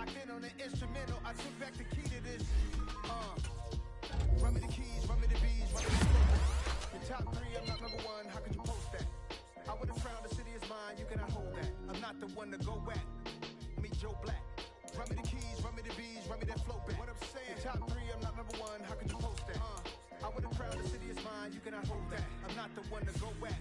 tapped in on the instrumental. I took back the key to this. Run me the keys, run me the bees, run me the slow. Your top three, I'm not number one. How could you post that? I would have found the city is mine. You cannot hold that. I'm not the one to go back. Meet Joe Black. Run me the keys, run me the bees, run me that flow back. What I'm saying, your top three, I'm not number one. How could you post that? I would have crowned the city is mine. You cannot hold that. I'm not the one to go back.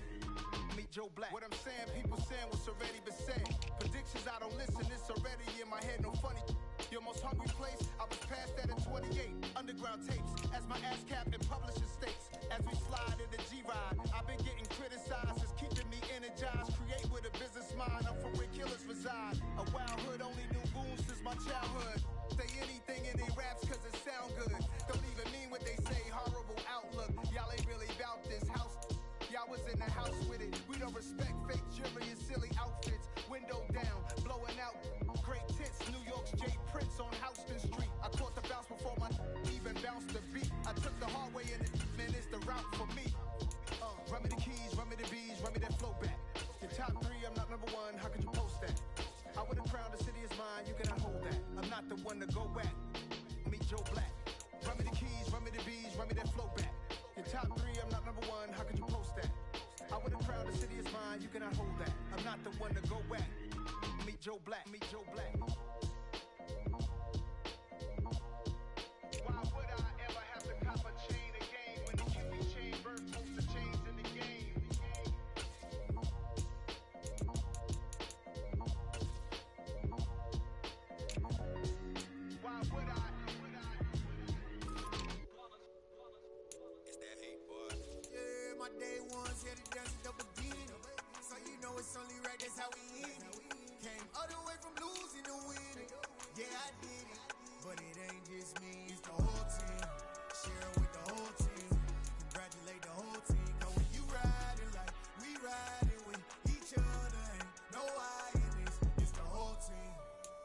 Meet Joe Black. What I'm saying, people saying what's already been said. Predictions, I don't listen. It's already in my head. No funny. Your most hungry place, I was past that in 28. Underground tapes, as my ass cap in publishing states. As we slide in the G-Ride, I've been getting criticized. It's keeping me energized. Create with a business mind. I'm from where killers reside. A wild hood, only knew goons since my childhood. Say anything in they raps cause it sound good. Don't even mean what they say, horrible outlook. Y'all ain't really about this house. Y'all was in the house with it. We don't respect fake jewelry and silly outfits. Window down, blowing out great tits. New York's J. Prince on Houston Street. I caught the bounce before my even bounced the beat. I took the hard way and man, it's the route for me. Run me the keys, run me the bees, run me that flow back. Your top three, I'm not number one. How could you post that? I would have crowned the city is mine. You cannot hold that. I'm not the one to go back. Meet Joe Black. Run me the keys, run me the bees, run me that flow back. Your top three, I'm not number one. How could you post that? I would have crowned the city is mine. You cannot hold that. I'm not the one to go back. Meet Joe Black. Meet Joe Black. Why would I ever have to cop a chain again when the QB chain birth most the chains in the game? Why would I? It's that hate, boy. Yeah, my day ones here to dance at the beginning. So you know it's only right, that's how we end it. Came all the way from losing to winning. Yeah, I did it. But it ain't just me, it's the whole team. Share it with the whole team. Congratulate the whole team. Cause when you riding like we riding with each other, ain't no I in this. It's the whole team.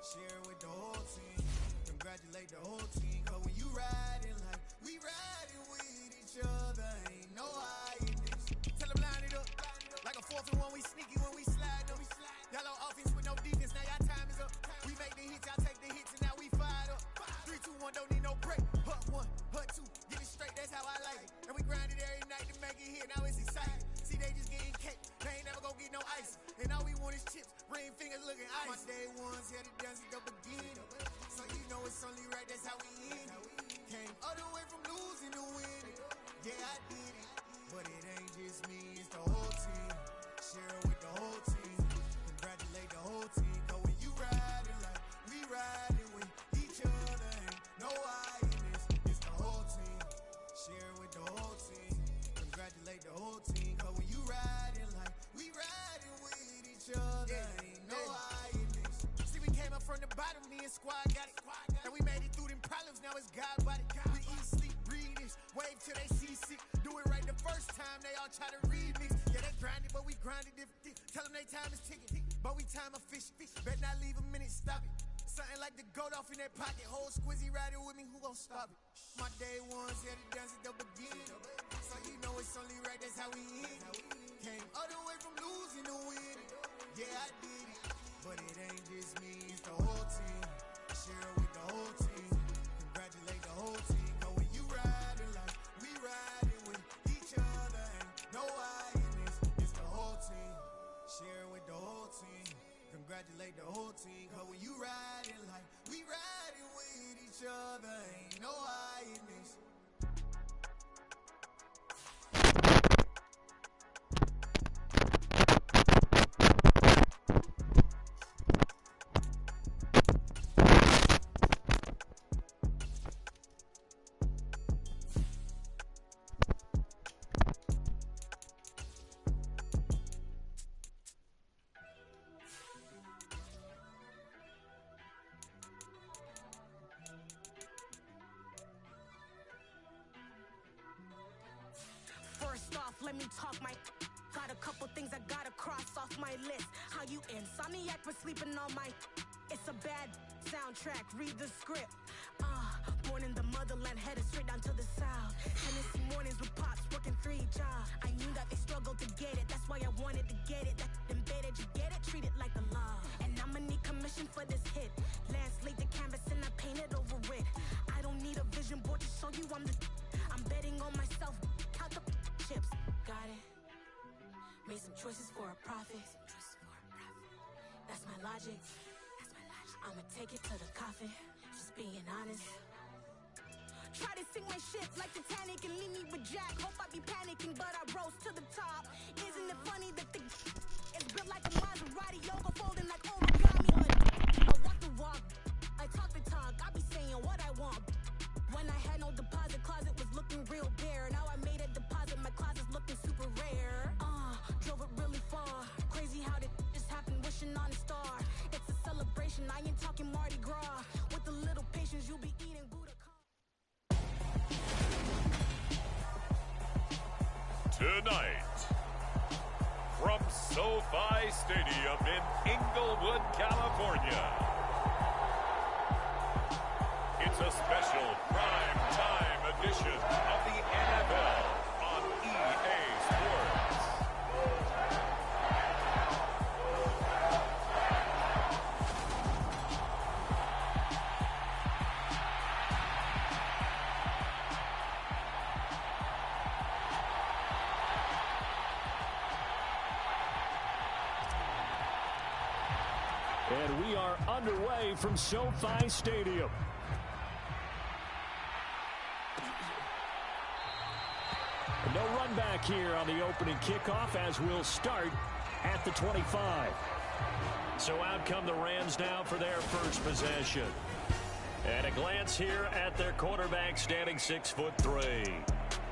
Share it with the whole team. Congratulate the whole team. Cause when you riding like we riding with each other, ain't no I in this. Tell them line it up. Like a 4th and 1, we sneaky when we slide up. Y'all on offense with no defense, now y'all time is up. We make the hits, y'all take the hits, and now we fired up. 3, 2, 1, don't need no break. Hut 1, hut 2, get it straight, that's how I like it. And we grind it every night to make it hit, now it's exciting. See, they just getting cake, they ain't never gonna get no ice. And all we want is chips, ring fingers looking ice. My day ones here to dance at the beginning. So you know it's only right, that's how we end it. Came all the way from losing to winning. Yeah, I did it. But it ain't just me, it's the whole team. Share it with the whole team. Congratulate the whole team. Cause when you riding like we riding with each other, ain't no I in this. It's the whole team. Share it with the whole team. Congratulate the whole team. Cause when you riding like we riding with each other, ain't no I in this. See, we came up from the bottom, me and squad got it. And we made it through them problems, now it's God body. We eat, sleep, breathe this. Wave till they see sick. Do it right the first time, they all try to remix. Yeah, they grinded, but we grinded different. Tell them they time is ticking, but we time a fish. Bet not leave a minute, stop it. Something like the goat off in that pocket. Whole squizzy riding with me, who gon' stop it? My day ones here to dance at the beginning. So you know it's only right, that's how we end it. Came all the way from losing to winning. Yeah, I did it. But it ain't just me, it's the whole team. Share it with the whole team. Congratulate the whole team. Cause when you riding like we riding with each other, ain't no I in this. It's the whole team. Share it with the whole team. Congratulate the whole team. Cause when you riding like we riding with each other, ain't no I in this. First off, let me talk my. Got a couple things I gotta cross off my list. How you insomniac for sleeping on my. It's a bad soundtrack, read the script. Born in the motherland, headed straight down to the south. Tennessee mornings with pops, working 3 jobs. I knew that they struggled to get it, that's why I wanted to get it. That embedded, you get it, treat it like the law. And I'ma need commission for this hit. Lance laid the Made some choices for a profit. That's my logic. I'ma take it to the coffin. Just being honest. Try to sing my shit like Titanic and leave me with Jack. Hope I be panicking, but I rose to the top. Isn't it funny that the is built like a Maserati, yoga folding like origami? I walk the walk, I talk the talk. I be saying what I want. When I had no deposit, closet was looking real bare. Now I made a deposit, my closet's looking super rare. Drove it really far. Crazy how did just happen, wishing on a star. It's a celebration, I ain't talking Mardi Gras. With a little patience, you'll be eating Buddha. Tonight, from SoFi Stadium in Inglewood, California, it's a special prime time edition of the NFL on EA Sports. And we are underway from SoFi Stadium. No run back here on the opening kickoff as we'll start at the 25. So out come the Rams now for their first possession. And a glance here at their quarterback standing 6'3".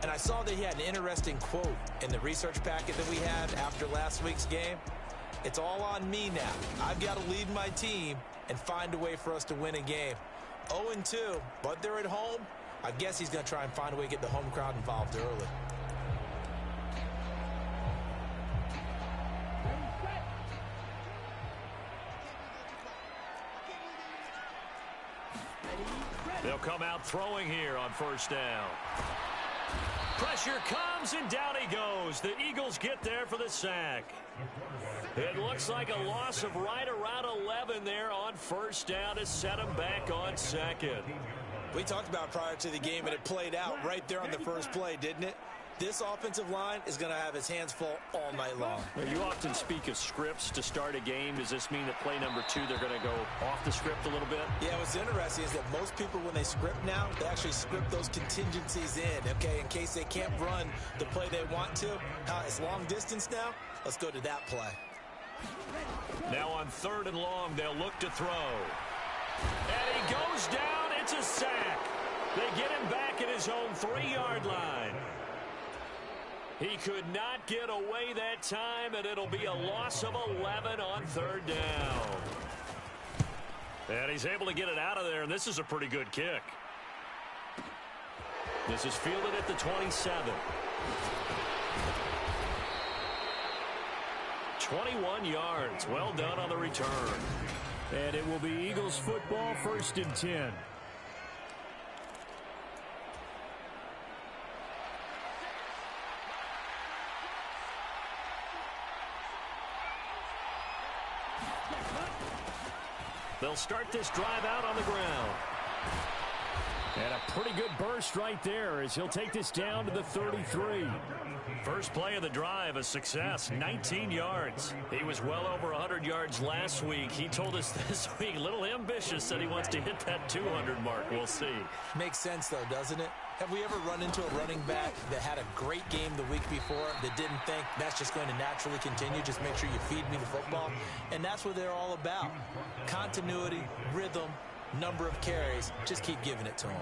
And I saw that he had an interesting quote in the research packet that we had after last week's game. It's all on me now. I've got to lead my team and find a way for us to win a game. 0-2, but they're at home. I guess he's going to try and find a way to get the home crowd involved early. They'll come out throwing here on first down. Pressure comes, and down he goes. The Eagles get there for the sack. It looks like a loss of right around 11 there on first down to set him back on second. We talked about prior to the game, and it played out right there on the first play, didn't it? This offensive line is going to have his hands full all night long. You often speak of scripts to start a game. Does this mean that play number 2, they're going to go off the script a little bit? Yeah, what's interesting is that most people, when they script now, they actually script those contingencies in, okay, in case they can't run the play they want to. It's long distance now. Let's go to that play. Now on 3rd and long, they'll look to throw. And he goes down. It's a sack. They get him back at his own 3-yard line. He could not get away that time, and it'll be a loss of 11 on 3rd down. And he's able to get it out of there, and this is a pretty good kick. This is fielded at the 27. 21 yards. Well done on the return. And it will be Eagles football, 1st and 10. They'll start this drive out on the ground. And a pretty good burst right there as he'll take this down to the 33. First play of the drive, a success, 19 yards. He was well over 100 yards last week. He told us this week, a little ambitious, that he wants to hit that 200 mark. We'll see. Makes sense, though, doesn't it? Have we ever run into a running back that had a great game the week before that didn't think that's just going to naturally continue? Just make sure you feed me the football. And that's what they're all about. Continuity, rhythm, number of carries. Just keep giving it to them.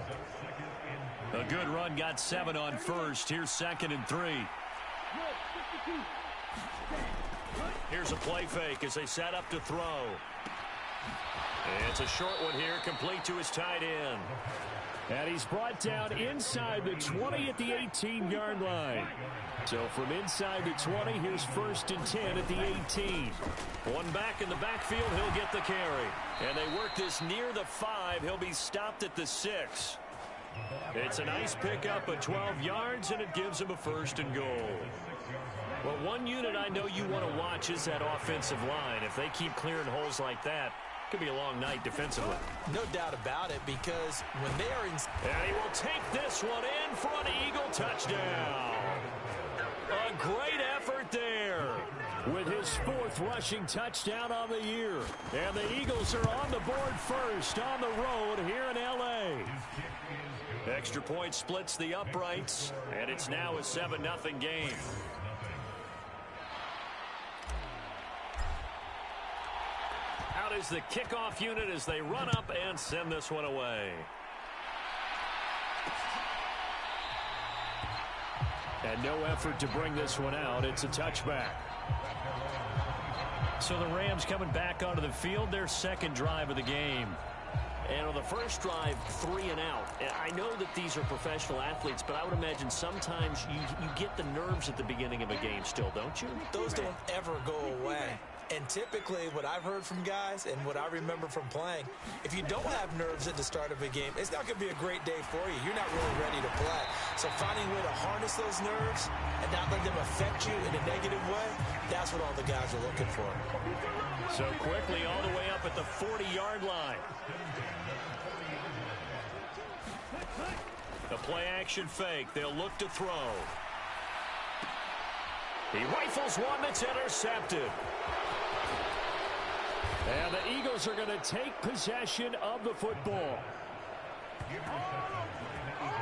A good run, got 7 on first. Here's 2nd and 3. Here's a play fake as they set up to throw. It's a short one here, complete to his tight end. And he's brought down inside the 20 at the 18-yard line. So from inside the 20, here's 1st and 10 at the 18. One back in the backfield, he'll get the carry. And they work this near the 5. He'll be stopped at the 6. It's a nice pickup of 12 yards, and it gives him a 1st and goal. Well, one unit I know you want to watch is that offensive line. If they keep clearing holes like that, it could be a long night defensively. No doubt about it, because when they are in... And he will take this one in for an Eagle touchdown. A great effort there. with his 4th rushing touchdown on the year. And the Eagles are on the board first on the road here in L.A. Extra point splits the uprights, and it's now a 7-0 game. Out is the kickoff unit as they run up and send this one away. And no effort to bring this one out. It's a touchback. So the Rams coming back onto the field, their 2nd drive of the game. And on the first drive, 3 and out. And I know that these are professional athletes, but I would imagine sometimes you get the nerves at the beginning of a game still, don't you? Those don't ever go away. And typically what I've heard from guys and what I remember from playing, if you don't have nerves at the start of a game, it's not going to be a great day for you. You're not really ready to play. So finding a way to harness those nerves and not let them affect you in a negative way, that's what all the guys are looking for. So quickly all the way up at the 40-yard line. The play-action fake. They'll look to throw. He rifles one that's intercepted. And the Eagles are going to take possession of the football.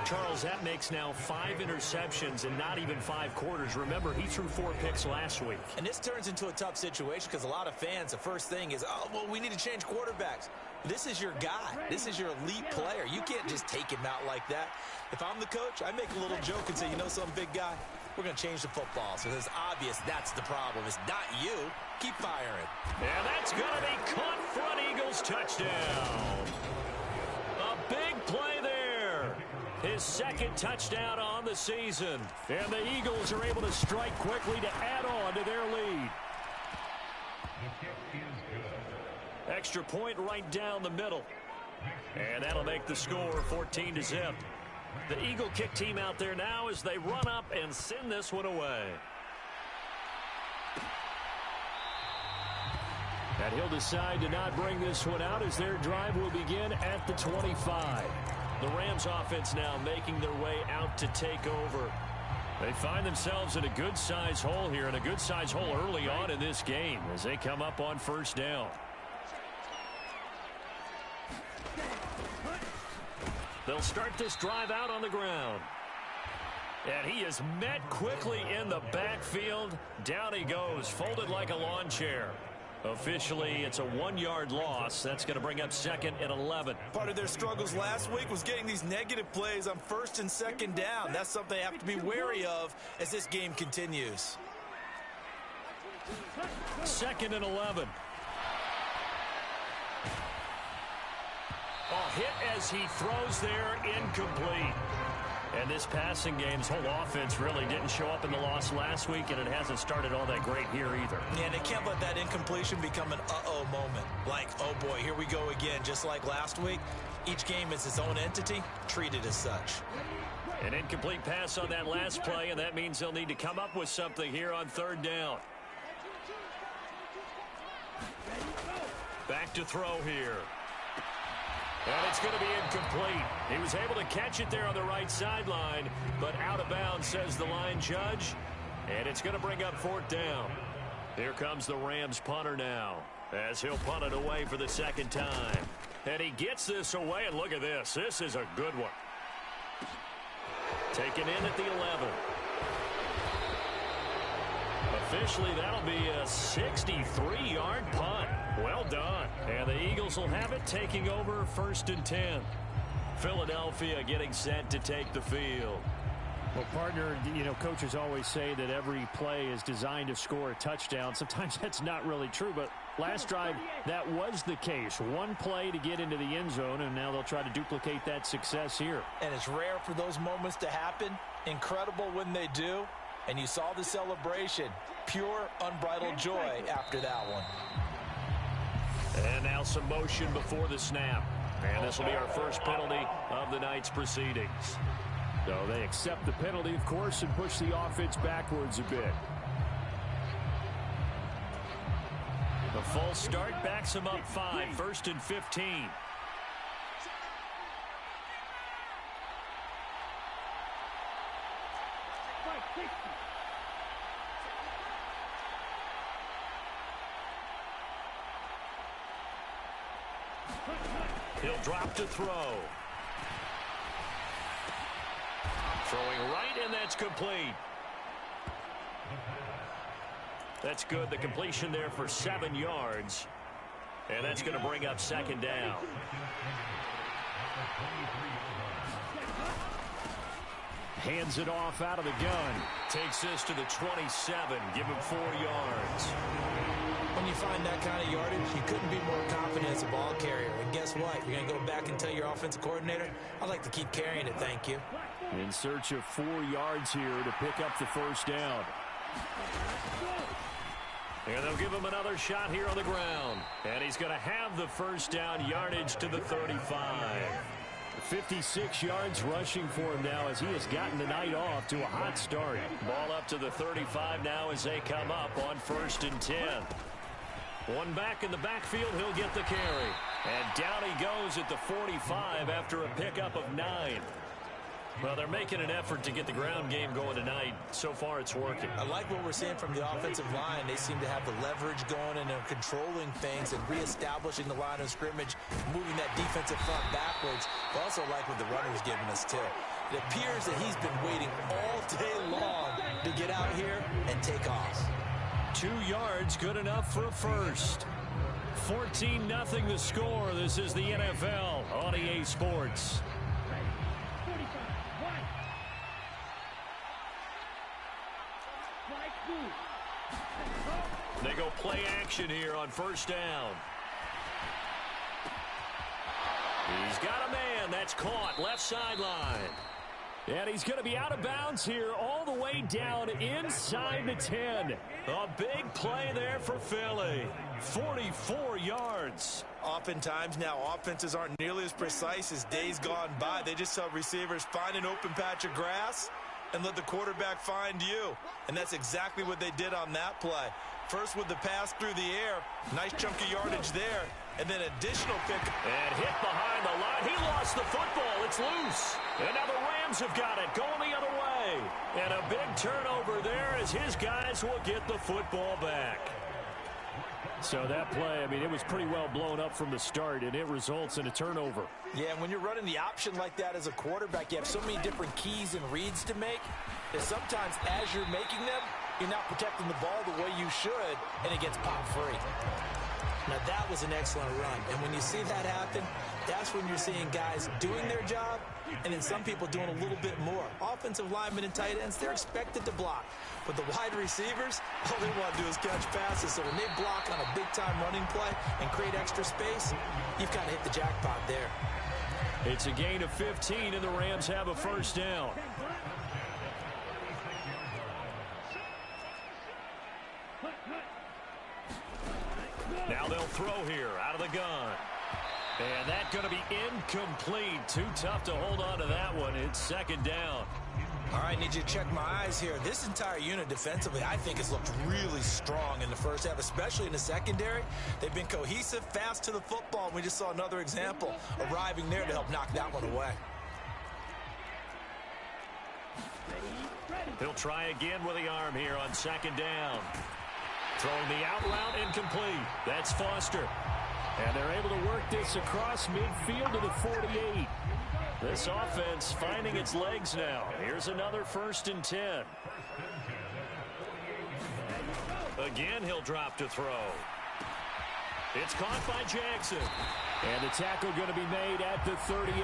Charles, that makes now 5 interceptions in not even 5 quarters. Remember, he threw 4 picks last week. And this turns into a tough situation because a lot of fans, the first thing is, oh, well, we need to change quarterbacks. This is your guy. This is your elite player. You can't just take him out like that. If I'm the coach, I make a little joke and say, you know something, big guy? We're going to change the football. So it's obvious that's the problem. It's not you. Keep firing. And that's going to be caught front Eagles touchdown. A big play there. His 2nd touchdown on the season. And the Eagles are able to strike quickly to add on to their lead. Extra point right down the middle. And that'll make the score 14-0. The Eagle kick team out there now as they run up and send this one away. And he'll decide to not bring this one out as their drive will begin at the 25. The Rams offense now making their way out to take over. They find themselves in a good-sized hole here, and a good-sized hole early on in this game as they come up on 1st down. They'll start this drive out on the ground. And he is met quickly in the backfield. Down he goes, folded like a lawn chair. Officially, it's a 1-yard loss. That's going to bring up 2nd and 11. Part of their struggles last week was getting these negative plays on 1st and 2nd down. That's something they have to be wary of as this game continues. 2nd and 11. A hit as he throws there, incomplete. And this passing game's whole offense really didn't show up in the loss last week, and it hasn't started all that great here either. Yeah, and they can't let that incompletion become an uh-oh moment. Like, oh boy, here we go again. Just like last week, each game is its own entity, treated as such. An incomplete pass on that last play, and that means they'll need to come up with something here on 3rd down. Back to throw here. And it's going to be incomplete. He was able to catch it there on the right sideline, but out of bounds, says the line judge. And it's going to bring up 4th down. Here comes the Rams punter now, as he'll punt it away for the 2nd time. And he gets this away, and look at this. This is a good one. Taken in at the 11. Officially, that'll be a 63-yard punt. Well done. And the Eagles will have it, taking over 1st and 10. Philadelphia getting set to take the field. Well, partner, you know, coaches always say that every play is designed to score a touchdown. Sometimes that's not really true, but last drive, that was the case. One play to get into the end zone, and now they'll try to duplicate that success here. And it's rare for those moments to happen. Incredible when they do. And you saw the celebration. Pure, unbridled joy after that one. And now some motion before the snap. And this will be our first penalty of the night's proceedings. So they accept the penalty, of course, and push the offense backwards a bit. The false start backs them up 5, 1st and 15. He'll drop to throw. Throwing right, and that's complete. That's good. The completion there for 7 yards. And that's going to bring up second down. Hands it off out of the gun. Takes this to the 27. Give him 4 yards. When you find that kind of yardage, you couldn't be more confident as a ball carrier. And guess what? You're going to go back and tell your offensive coordinator, I'd like to keep carrying it, thank you. In search of 4 yards here to pick up the first down. And they'll give him another shot here on the ground. And he's going to have the first down, yardage to the 35. 56 yards rushing for him now as he has gotten the night off to a hot start. Ball up to the 35 now as they come up on 1st and 10. One back in the backfield, he'll get the carry. And down he goes at the 45 after a pickup of 9. Well, they're making an effort to get the ground game going tonight. So far, it's working. I like what we're seeing from the offensive line. They seem to have the leverage going, and they're controlling things and reestablishing the line of scrimmage, moving that defensive front backwards. I also like what the runner's giving us, too. It appears that he's been waiting all day long to get out here and take off. 2 yards, good enough for a first. 14-0 the score. This is the NFL on EA Sports. They go play action here on 1st down. He's got a man. That's caught. Left sideline. And he's going to be out of bounds here all the way down inside the 10. A big play there for Philly. 44 yards. Oftentimes now offenses aren't nearly as precise as days gone by. They just have receivers find an open patch of grass and let the quarterback find you. And that's exactly what they did on that play. First with the pass through the air. Nice chunk of yardage there. And then additional pick. And hit behind the line. He lost the football. It's loose. And now the Rams have got it. Going the other way. And a big turnover there as his guys will get the football back. So that play, I mean, it was pretty well blown up from the start, and it results in a turnover. Yeah, when you're running the option like that as a quarterback, you have so many different keys and reads to make that sometimes as you're making them, you're not protecting the ball the way you should, and it gets popped free. Now, that was an excellent run, and when you see that happen, that's when you're seeing guys doing their job, and then some people doing a little bit more. Offensive linemen and tight ends, they're expected to block. But the wide receivers, all they want to do is catch passes. So when they block on a big-time running play and create extra space, you've got to hit the jackpot there. It's a gain of 15, and the Rams have a first down. Now they'll throw here out of the gun. And that's going to be incomplete. Too tough to hold on to that one. It's 2nd down. All right, need you to check my eyes here. This entire unit defensively, I think, has looked really strong in the first half, especially in the secondary. They've been cohesive, fast to the football, and we just saw another example arriving there to help knock that one away. He'll try again with the arm here on 2nd down. Throwing the out route incomplete. That's Foster. And they're able to work this across midfield to the 48. This offense finding its legs now. Here's another 1st and 10. Again, he'll drop to throw. It's caught by Jackson. And the tackle going to be made at the 38.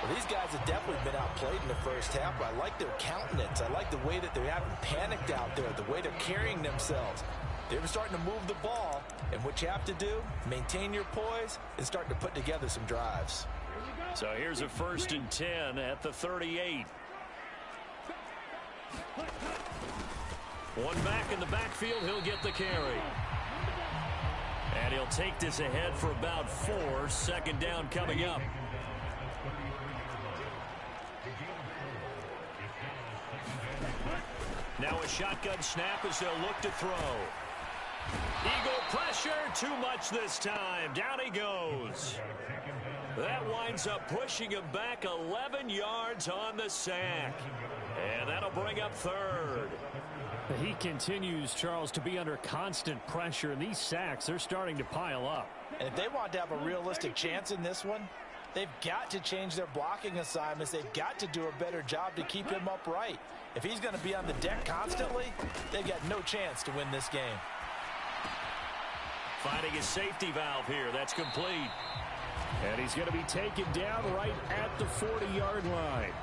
Well, these guys have definitely been outplayed in the first half, but I like their countenance. I like the way that they haven't panicked out there, the way they're carrying themselves. They're starting to move the ball, and what you have to do, maintain your poise and start to put together some drives. So here's a 1st and 10 at the 38. One back in the backfield, he'll get the carry. And he'll take this ahead for about 4. 2nd down coming up. Now a shotgun snap as they'll look to throw. Eagle pressure, too much this time. Down he goes. That winds up pushing him back 11 yards on the sack. And that'll bring up 3rd. He continues, Charles, to be under constant pressure, and these sacks, they're starting to pile up. And if they want to have a realistic chance in this one, they've got to change their blocking assignments. They've got to do a better job to keep him upright. If he's going to be on the deck constantly, they've got no chance to win this game. Finding his safety valve here. That's complete. And he's going to be taken down right at the 40-yard line.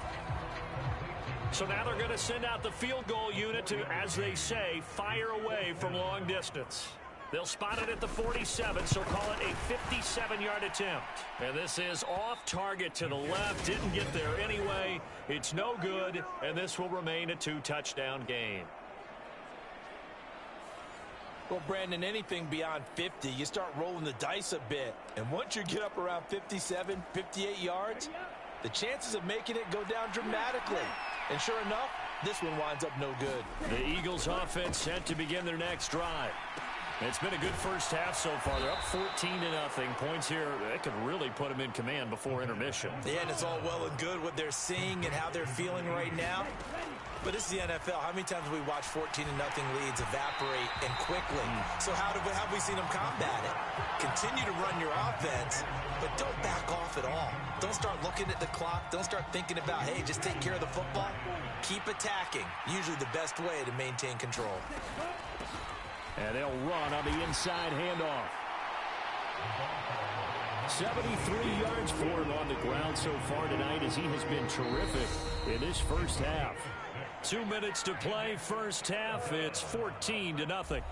So now they're going to send out the field goal unit to, as they say, fire away from long distance. They'll spot it at the 47, so call it a 57-yard attempt. And this is off target to the left. Didn't get there anyway. It's no good, and this will remain a 2-touchdown game. Well, Brandon, anything beyond 50, you start rolling the dice a bit. And once you get up around 57, 58 yards, the chances of making it go down dramatically. And sure enough, this one winds up no good. The Eagles offense set to begin their next drive. It's been a good first half so far. They're up 14-0. Points here, that could really put them in command before intermission. Yeah, and it's all well and good what they're seeing and how they're feeling right now. But this is the NFL. How many times have we watched 14-0 leads evaporate and quickly? So how have we seen them combat it? Continue to run your offense, but don't back off at all. Don't start looking at the clock. Don't start thinking about, hey, just take care of the football. Keep attacking. Usually the best way to maintain control. And they'll run on the inside handoff. 73 yards for him on the ground so far tonight as he has been terrific in this first half. 2 minutes to play first half. It's 14-0.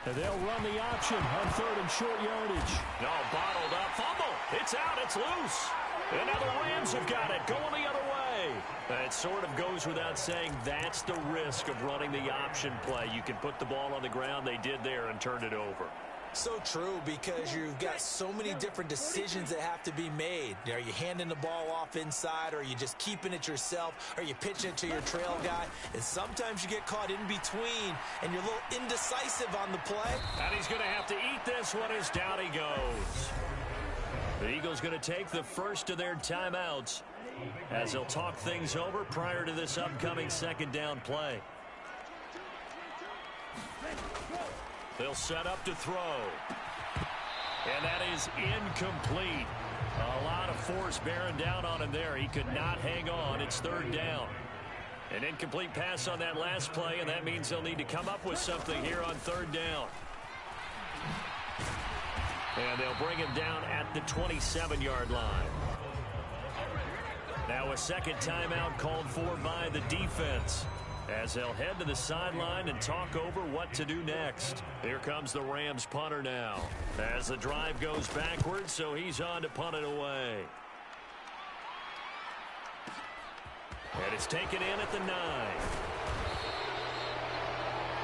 And they'll run the option on 3rd and short yardage. No, bottled up. Fumble. It's out. It's loose. And now the Rams have got it. Going the other way. That sort of goes without saying. That's the risk of running the option play. You can put the ball on the ground. They did there and turned it over. So true, because you've got so many different decisions that have to be made. Are you handing the ball off inside, or are you just keeping it yourself? Are you pitching it to your trail guy? And sometimes you get caught in between, and you're a little indecisive on the play. And he's going to have to eat this one as down he goes. The Eagles going to take the first of their timeouts as they'll talk things over prior to this upcoming second down play. They'll set up to throw. And that is incomplete. A lot of force bearing down on him there. He could not hang on. It's 3rd down. An incomplete pass on that last play, and that means they'll need to come up with something here on 3rd down. And they'll bring him down at the 27-yard line. Now a second timeout called for by the defense, as they'll head to the sideline and talk over what to do next. Here comes the Rams punter now, as the drive goes backwards, so he's on to punt it away. And it's taken in at the 9.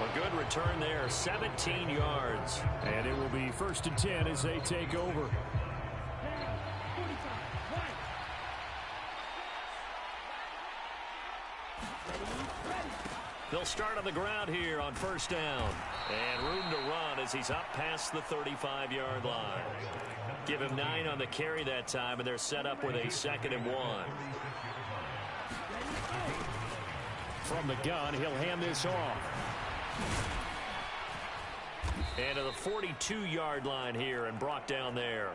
A good return there, 17 yards. And it will be 1st and 10 as they take over. They'll start on the ground here on 1st down. And room to run as he's up past the 35-yard line. Give him 9 on the carry that time, and they're set up with a 2nd and 1. From the gun, he'll hand this off. And to the 42-yard line here and brought down there.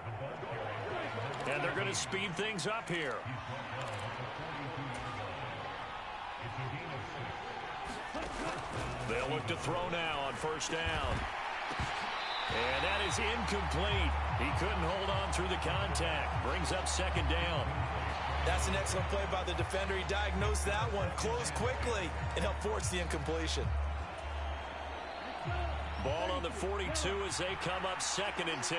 And they're going to speed things up here. They'll look to throw now on 1st down. And that is incomplete. He couldn't hold on through the contact. Brings up 2nd down. That's an excellent play by the defender. He diagnosed that one, closed quickly, and helped force the incompletion. Ball on the 42 as they come up 2nd and 10.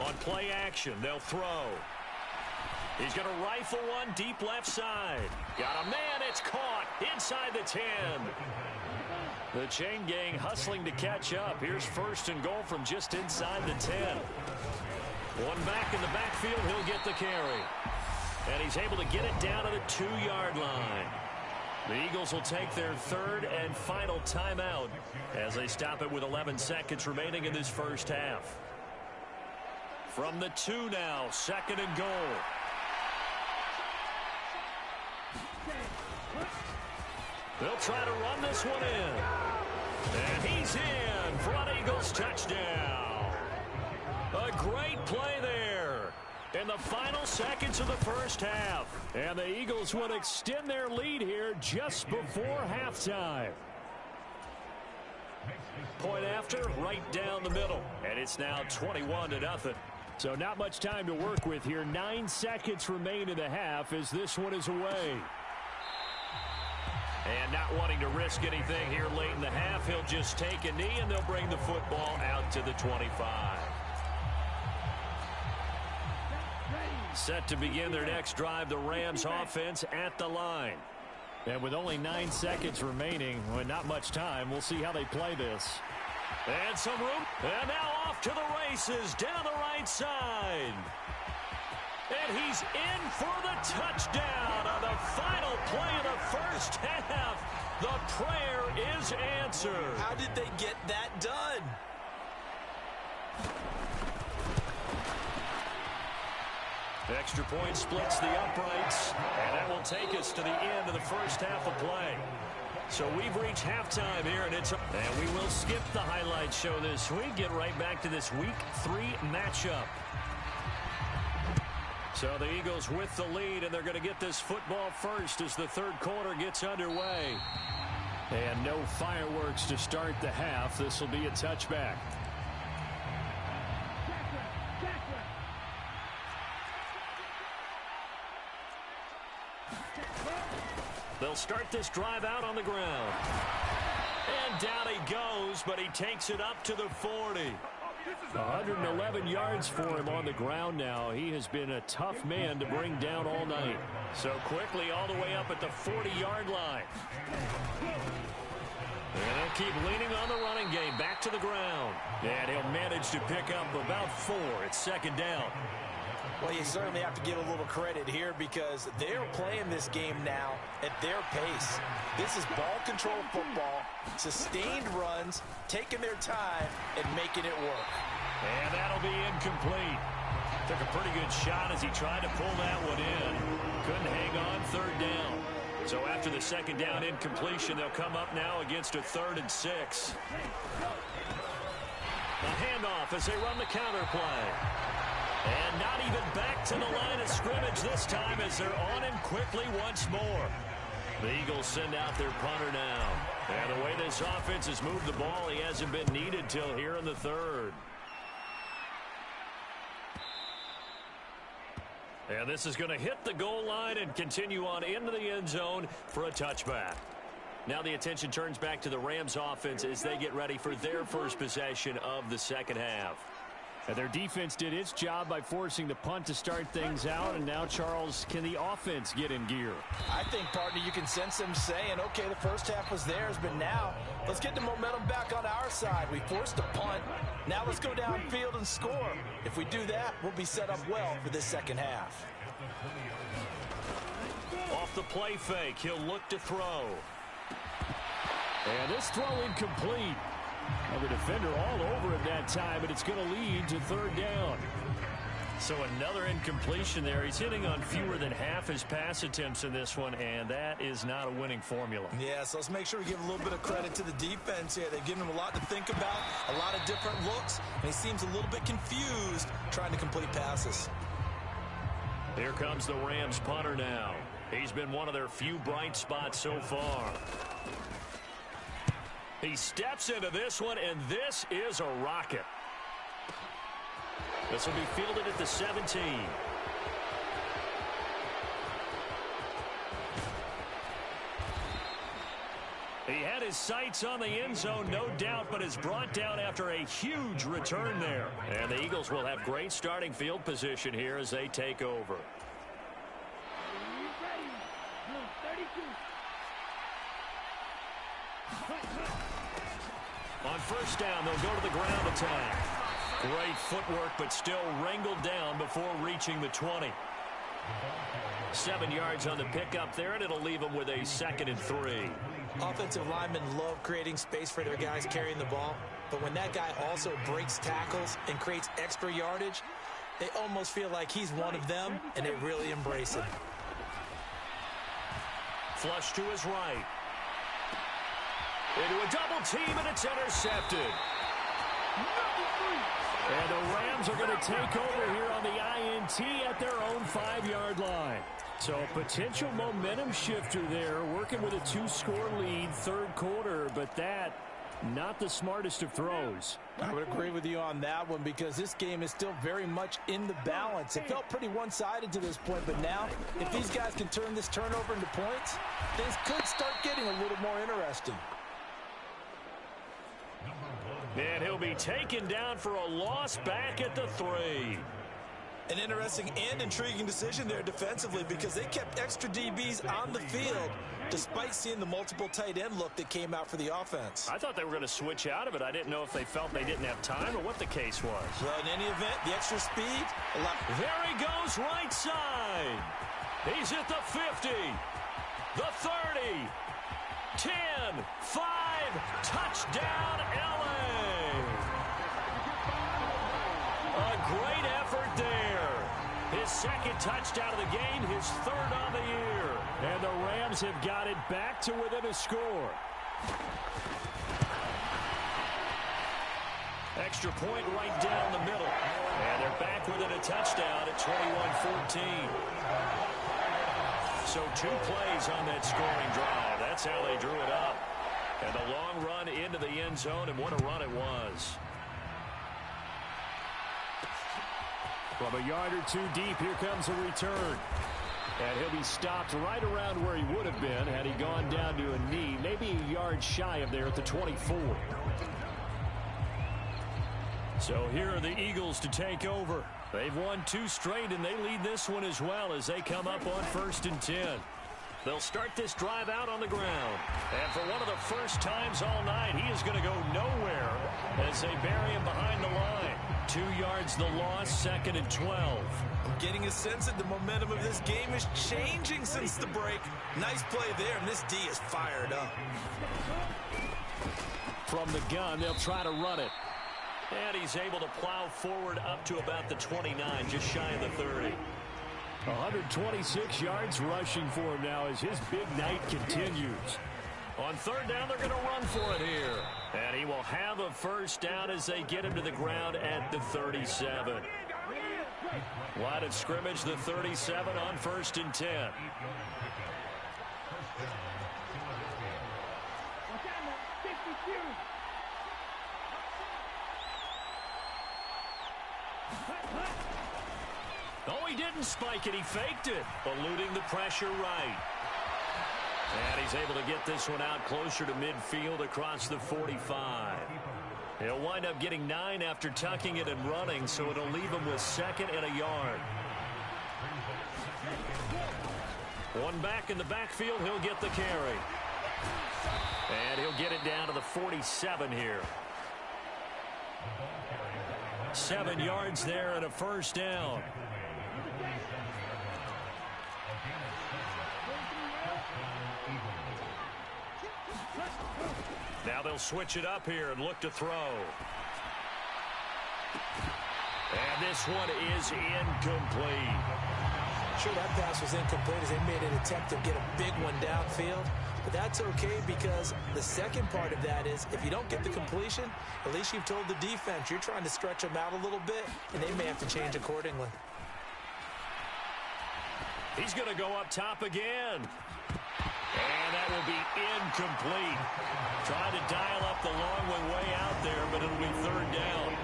On play action, they'll throw. He's going to rifle one deep left side. Got a man, it's caught inside the 10. The chain gang hustling to catch up. Here's 1st and goal from just inside the 10. One back in the backfield, he'll get the carry. And he's able to get it down to the 2-yard line. The Eagles will take their third and final timeout as they stop it with 11 seconds remaining in this first half. From the 2 now, 2nd and goal. They'll try to run this one in. And he's in for an Eagles touchdown. A great play there in the final seconds of the first half. And the Eagles will extend their lead here just before halftime. Point after, right down the middle. And it's now 21-0. So not much time to work with here. 9 seconds remain in the half as this one is away. And not wanting to risk anything here late in the half, he'll just take a knee and they'll bring the football out to the 25. Set to begin their next drive, the Rams offense at the line. And with only 9 seconds remaining, with not much time, we'll see how they play this. And some room. And now off to the races down the right side. And he's in for the touchdown on the final play of the first half. The prayer is answered. How did they get that done? Extra point splits the uprights, and that will take us to the end of the first half of play. So we've reached halftime here, and we will skip the highlight show this week. Get right back to this Week 3 matchup. So the Eagles with the lead, and they're going to get this football first as the third quarter gets underway. And no fireworks to start the half. This will be a touchback. They'll start this drive out on the ground. And down he goes, but he takes it up to the 40. 111 yards for him on the ground now. He has been a tough man to bring down all night. So quickly all the way up at the 40-yard line. And they'll keep leaning on the running game back to the ground. And he'll manage to pick up about 4. It's 2nd down. Well, you certainly have to give a little credit here because they're playing this game now at their pace. This is ball control football, sustained runs, taking their time, and making it work. And that'll be incomplete. Took a pretty good shot as he tried to pull that one in. Couldn't hang on, 3rd down. So after the 2nd down incompletion, they'll come up now against a 3rd and 6. A handoff as they run the counter play. And not even back to the line of scrimmage this time as they're on him quickly once more. The Eagles send out their punter now. And the way this offense has moved the ball, he hasn't been needed till here in the 3rd. And this is going to hit the goal line and continue on into the end zone for a touchback. Now the attention turns back to the Rams offense as they get ready for their first possession of the second half. And their defense did its job by forcing the punt to start things out. And now, Charles, can the offense get in gear? I think, partner, you can sense them saying, okay, the first half was theirs, but now let's get the momentum back on our side. We forced a punt. Now let's go downfield and score. If we do that, we'll be set up well for this second half. Off the play fake, he'll look to throw. And this throw incomplete. Well, the defender all over him that time, but it's going to lead to 3rd down. So another incompletion there. He's hitting on fewer than half his pass attempts in this one, and that is not a winning formula. Yeah, so let's make sure we give a little bit of credit to the defense here. They've given him a lot to think about, a lot of different looks, and he seems a little bit confused trying to complete passes. Here comes the Rams punter now. He's been one of their few bright spots so far. He steps into this one, and this is a rocket. This will be fielded at the 17. He had his sights on the end zone, no doubt, but is brought down after a huge return there. And the Eagles will have great starting field position here as they take over. On first down, they'll go to the ground attack. Great footwork, but still wrangled down before reaching the 20. 7 yards on the pickup there, and it'll leave them with a 2nd and 3. Offensive linemen love creating space for their guys carrying the ball, but when that guy also breaks tackles and creates extra yardage, they almost feel like he's one of them, and they really embrace it. Flush to his right. Into a double team, and it's intercepted. And the Rams are going to take over here on the INT at their own 5-yard line. So potential momentum shifter there, working with a 2-score lead, 3rd quarter, but that not the smartest of throws. I would agree with you on that one because this game is still very much in the balance. It felt pretty one-sided to this point, but now if these guys can turn this turnover into points, things could start getting a little more interesting. And he'll be taken down for a loss back at the 3. An interesting and intriguing decision there defensively because they kept extra DBs on the field despite seeing the multiple tight end look that came out for the offense. I thought they were going to switch out of it. I didn't know if they felt they didn't have time or what the case was. Well, in any event, the extra speed. There he goes right side. He's at the 50, the 30, 10, 5, touchdown LA. A great effort there. His 2nd touchdown of the game, his 3rd on the year. And the Rams have got it back to within a score. Extra point right down the middle. And they're back within a touchdown at 21-14. So 2 plays on that scoring drive. That's how they drew it up. And a long run into the end zone, and what a run it was. From a yard or 2 deep, here comes a return. And he'll be stopped right around where he would have been had he gone down to a knee, maybe a yard shy of there at the 24. So here are the Eagles to take over. They've won 2 straight, and they lead this one as well as they come up on 1st and 10. They'll start this drive out on the ground. And for one of the first times all night, he is going to go nowhere as they bury him behind the line. 2 yards the loss, 2nd and 12. I'm getting a sense that the momentum of this game is changing since the break. Nice play there, and this D is fired up. From the gun, they'll try to run it. And he's able to plow forward up to about the 29, just shy of the 30. 126 yards rushing for him now as his big night continues. On 3rd down, they're going to run for it here. And he will have a 1st down as they get him to the ground at the 37. Line of scrimmage, the 37 on 1st and 10. Oh, he didn't spike it. He faked it, eluding the pressure right. And he's able to get this one out closer to midfield across the 45. He'll wind up getting 9 after tucking it and running, so it'll leave him with 2nd and a yard. 1 back in the backfield, he'll get the carry. And he'll get it down to the 47 here. 7 yards there and a 1st down. Now they'll switch it up here and look to throw. And this one is incomplete. Sure, that pass was incomplete as they made an attempt to get a big one downfield. But that's okay because the second part of that is if you don't get the completion, at least you've told the defense you're trying to stretch them out a little bit, and they may have to change accordingly. He's going to go up top again. And that will be incomplete. Trying to dial up the long way out there, but it'll be 3rd down.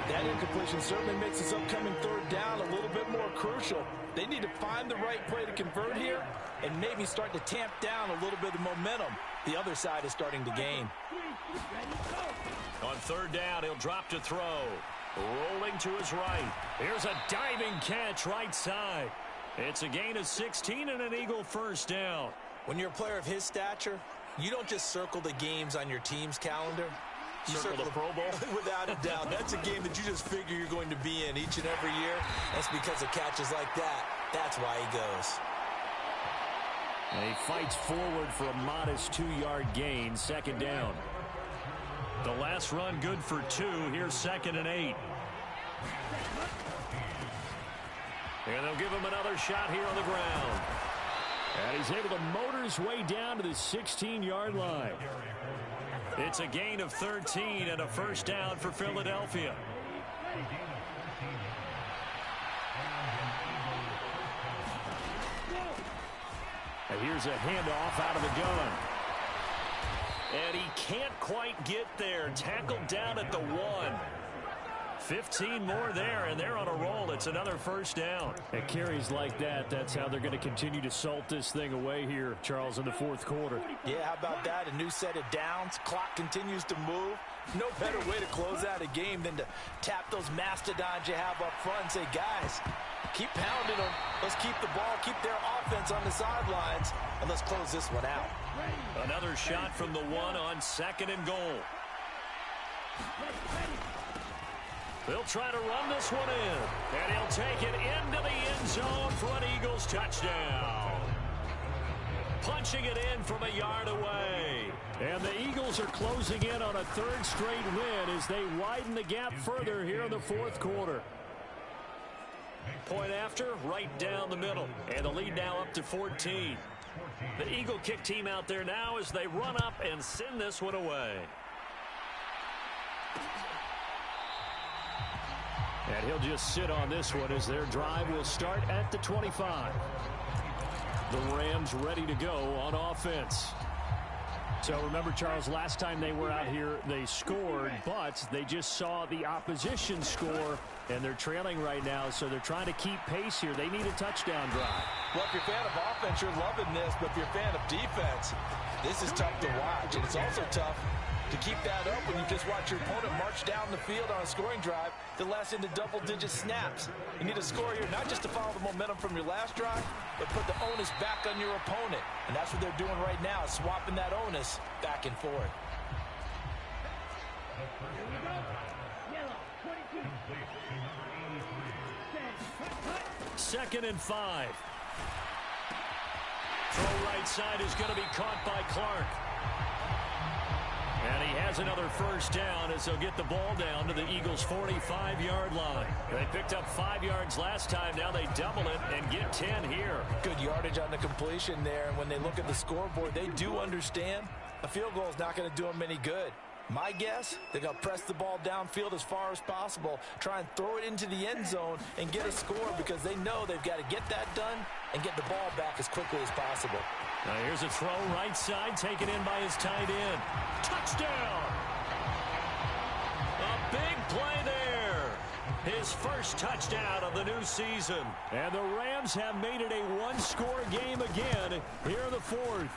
That incompletion certainly makes this upcoming 3rd down a little bit more crucial. They need to find the right play to convert here and maybe start to tamp down a little bit of momentum. The other side is starting to gain. On 3rd down, he'll drop to throw. Rolling to his right. Here's a diving catch right side. It's a gain of 16 and an Eagle 1st down. When you're a player of his stature, you don't just circle the games on your team's calendar. You circle the Pro Bowl? Without a doubt. That's a game that you just figure you're going to be in each and every year. That's because of catches like that. That's why he goes. And he fights forward for a modest 2-yard gain, second down. The last run good for 2. Here's 2nd and 8. And they'll give him another shot here on the ground. And he's able to motor his way down to the 16-yard line. It's a gain of 13 and a first down for Philadelphia. And here's a handoff out of the gun. And he can't quite get there. Tackled down at the 1. 15 more there, and they're on a roll. It's another first down. At carries like that, that's how they're going to continue to salt this thing away here, Charles, in the fourth quarter. Yeah, how about that? A new set of downs. Clock continues to move. No better way to close out a game than to tap those mastodons you have up front and say, guys, keep pounding them. Let's keep the ball, keep their offense on the sidelines, and let's close this one out. Another shot from the 1 on 2nd and goal. They'll try to run this one in, and he'll take it into the end zone for an Eagles touchdown. Punching it in from a yard away. And the Eagles are closing in on a 3rd straight win as they widen the gap further here in the fourth quarter. Point after, right down the middle. And the lead now up to 14. The Eagle kick team out there now as they run up and send this one away. And he'll just sit on this one as their drive will start at the 25. The Rams ready to go on offense. So remember, Charles, last time they were out here, they scored, but they just saw the opposition score, and they're trailing right now, so they're trying to keep pace here. They need a touchdown drive. Well, if you're a fan of offense, you're loving this, but if you're a fan of defense, this is tough to watch, and it's also tough to keep that up when you just watch your opponent march down the field on a scoring drive that lasts into double-digit snaps. You need to score here not just to follow the momentum from your last drive, but put the onus back on your opponent. And that's what they're doing right now, swapping that onus back and forth. 2nd and 5. Throw right side is going to be caught by Clark. And he has another first down as they'll get the ball down to the Eagles' 45-yard line. They picked up 5 yards last time. Now they double it and get 10 here. Good yardage on the completion there. And when they look at the scoreboard, they do understand a field goal is not going to do them any good. My guess, they're going to press the ball downfield as far as possible, try and throw it into the end zone and get a score because they know they've got to get that done and get the ball back as quickly as possible. Now here's a throw right side, taken in by his tight end. Touchdown! A big play there. His first touchdown of the new season. And the Rams have made it a one-score game again here in the fourth.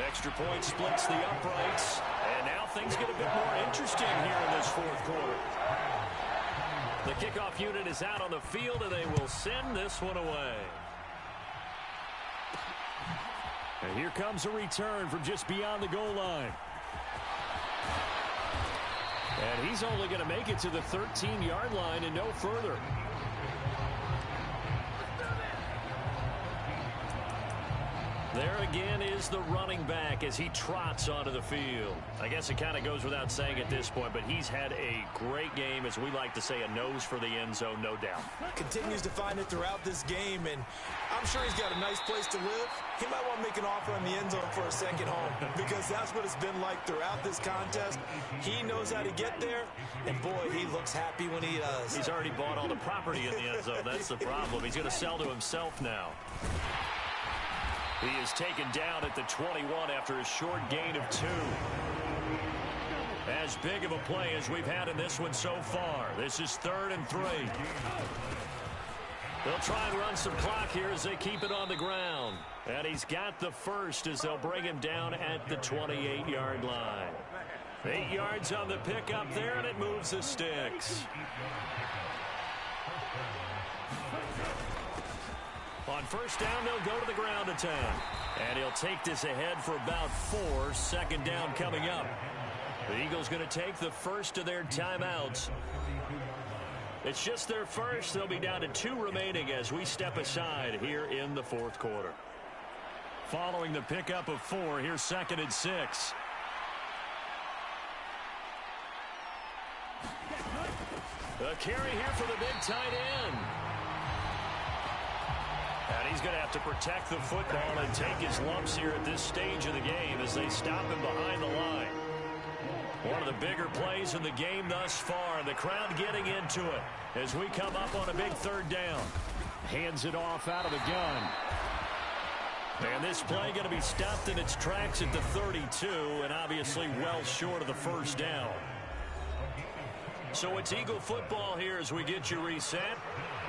Extra point splits the uprights. And now things get a bit more interesting here in this fourth quarter. The kickoff unit is out on the field, and they will send this one away. And here comes a return from just beyond the goal line. And he's only going to make it to the 13-yard line and no further. There again is the running back as he trots onto the field. I guess it kind of goes without saying at this point, but he's had a great game, as we like to say, a nose for the end zone, no doubt. Continues to find it throughout this game, and I'm sure he's got a nice place to live. He might want to make an offer on the end zone for a second home because that's what it's been like throughout this contest. He knows how to get there, and boy, he looks happy when he does. He's already bought all the property in the end zone. That's the problem. He's going to sell to himself now. He is taken down at the 21 after a short gain of 2. As big of a play as we've had in this one so far. This is 3rd and 3. They'll try and run some clock here as they keep it on the ground. And he's got the first as they'll bring him down at the 28-yard line. 8 yards on the pickup there, and it moves the sticks. On first down, they'll go to the ground attack. And he'll take this ahead for about 4. 2nd down coming up. The Eagles going to take the first of their timeouts. It's just their first. They'll be down to 2 remaining as we step aside here in the fourth quarter. Following the pickup of 4, here's 2nd and 6. A carry here for the big tight end. And he's going to have to protect the football and take his lumps here at this stage of the game as they stop him behind the line. One of the bigger plays in the game thus far. The crowd getting into it as we come up on a big 3rd down. Hands it off out of the gun. And this play going to be stopped in its tracks at the 32, and obviously well short of the 1st down. So it's Eagle football here as we get you reset.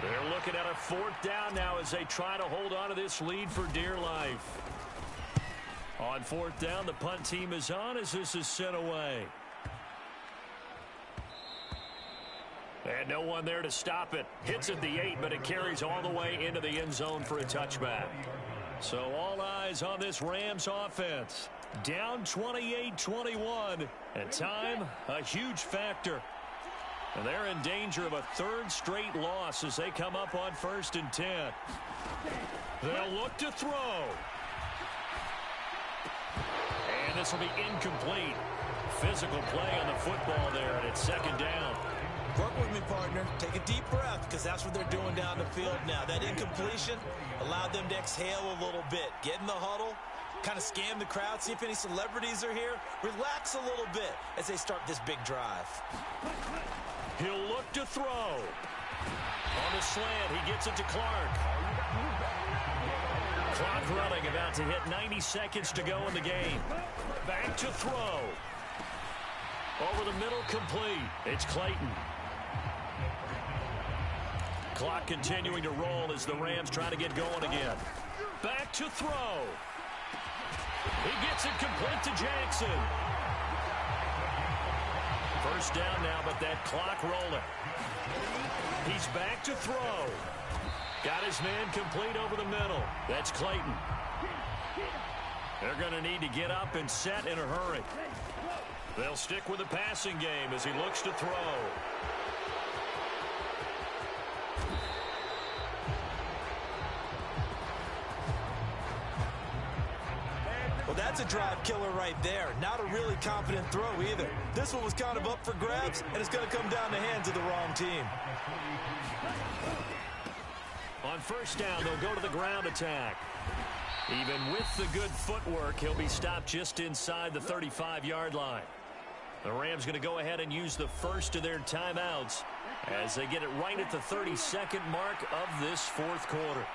They're looking at a 4th down now as they try to hold on to this lead for dear life. On 4th down, the punt team is on as this is sent away. And no one there to stop it. Hits at the 8, but it carries all the way into the end zone for a touchback. So all eyes on this Rams offense. Down 28-21, and time a huge factor. And they're in danger of a 3rd straight loss as they come up on 1st and 10. They'll look to throw. And this will be incomplete. Physical play on the football there, and it's 2nd down. Work with me, partner. Take a deep breath, because that's what they're doing down the field now. That incompletion allowed them to exhale a little bit. Get in the huddle, kind of scan the crowd, see if any celebrities are here. Relax a little bit as they start this big drive. He'll look to throw. On the slant, he gets it to Clark. Clock running, about to hit 90 seconds to go in the game. Back to throw. Over the middle, complete. It's Clayton. Clock continuing to roll as the Rams try to get going again. Back to throw. He gets it complete to Jackson. 1st down now, but that clock rolling. He's back to throw. Got his man complete over the middle. That's Clayton. They're going to need to get up and set in a hurry. They'll stick with the passing game as he looks to throw. Well, that's a drive killer right there. Not a really confident throw either. This one was kind of up for grabs, and it's going to come down the hands of the wrong team. On 1st down, they'll go to the ground attack. Even with the good footwork, he'll be stopped just inside the 35-yard line. The Rams going to go ahead and use the first of their timeouts as they get it right at the 32nd mark of this 4th quarter.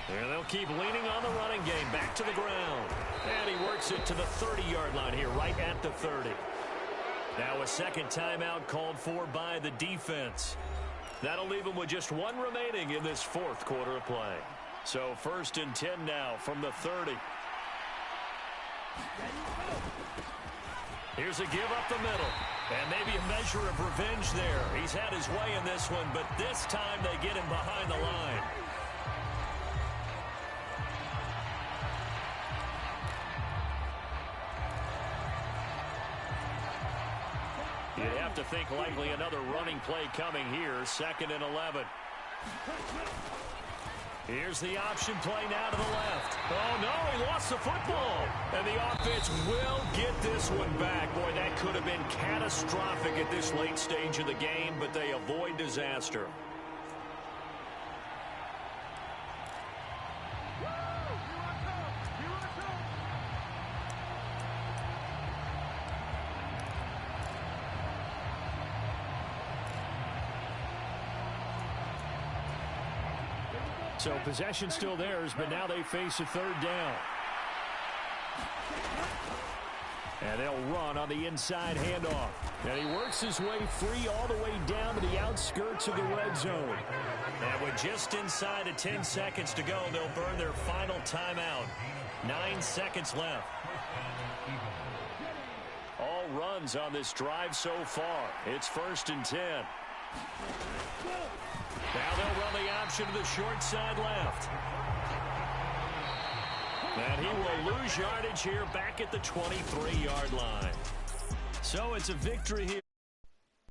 And they'll keep leaning on the running game. Back to the ground. And he works it to the 30-yard line here, right at the 30. Now a 2nd timeout called for by the defense. That'll leave them with just 1 remaining in this 4th quarter of play. So 1st and 10 now from the 30. Here's a give up the middle. And maybe a measure of revenge there. He's had his way in this one, but this time they get him behind the line. You'd have to think likely another running play coming here. 2nd and 11. Here's the option play now to the left. Oh, no, he lost the football. And the offense will get this one back. Boy, that could have been catastrophic at this late stage of the game, but they avoid disaster. So possession still theirs, but now they face a 3rd down. And they'll run on the inside handoff. And he works his way free all the way down to the outskirts of the red zone. And with just inside of 10 seconds to go, they'll burn their final timeout. 9 seconds left. All runs on this drive so far. It's 1st and 10. Now they'll run the option to the short side left. And he will lose yardage here back at the 23-yard line. So it's a victory here.